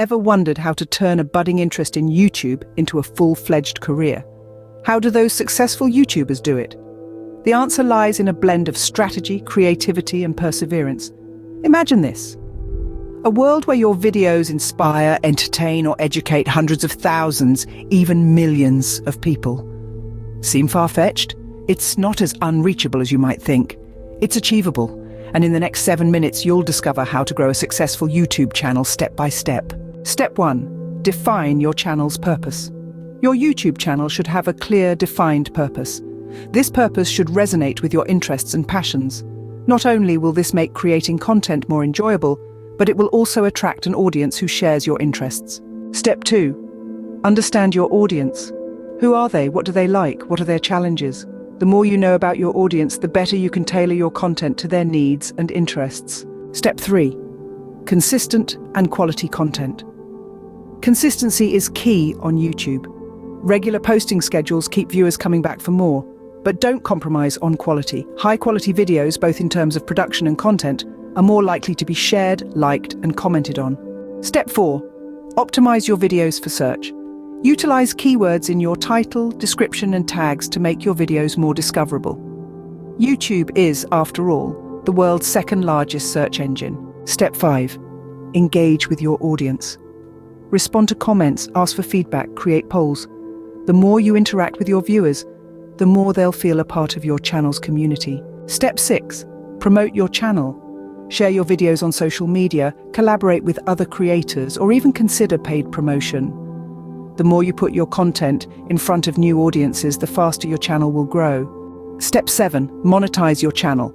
ever wondered how to turn a budding interest in YouTube into a full-fledged career? How do those successful YouTubers do it? The answer lies in a blend of strategy, creativity, and perseverance. Imagine this: a world where your videos inspire, entertain, or educate hundreds of thousands, even millions of people. Seem far-fetched? It's not as unreachable as you might think. It's achievable, and in the next 7 minutes you'll discover how to grow a successful YouTube channel step by step. Step 1. Define your channel's purpose. Your YouTube channel should have a clear, defined purpose. This purpose should resonate with your interests and passions. Not only will this make creating content more enjoyable, but it will also attract an audience who shares your interests. Step 2. Understand your audience. Who are they? What do they like? What are their challenges? The more you know about your audience, the better you can tailor your content to their needs and interests. Step 3. Consistent and quality content. Consistency is key on YouTube. Regular posting schedules keep viewers coming back for more, but don't compromise on quality. High-quality videos, both in terms of production and content, are more likely to be shared, liked, and commented on. Step 4. Optimize your videos for search. Utilize keywords in your title, description, and tags to make your videos more discoverable. YouTube is, after all, the world's second largest search engine. Step 5. Engage with your audience. Respond to comments, ask for feedback, create polls. The more you interact with your viewers, the more they'll feel a part of your channel's community. Step 6. Promote your channel. Share your videos on social media, collaborate with other creators, or even consider paid promotion. The more you put your content in front of new audiences, the faster your channel will grow. Step 7. Monetize your channel.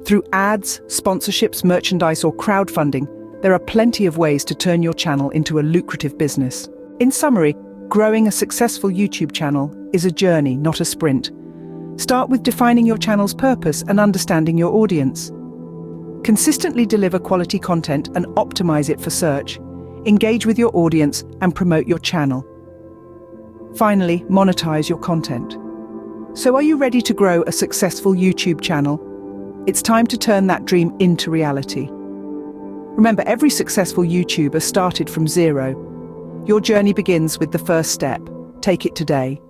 Through ads, sponsorships, merchandise, or crowdfunding, there are plenty of ways to turn your channel into a lucrative business. In summary, growing a successful YouTube channel is a journey, not a sprint. Start with defining your channel's purpose and understanding your audience. Consistently deliver quality content and optimize it for search. Engage with your audience and promote your channel. Finally, monetize your content. So are you ready to grow a successful YouTube channel? It's time to turn that dream into reality. Remember, every successful YouTuber started from zero. Your journey begins with the first step. Take it today.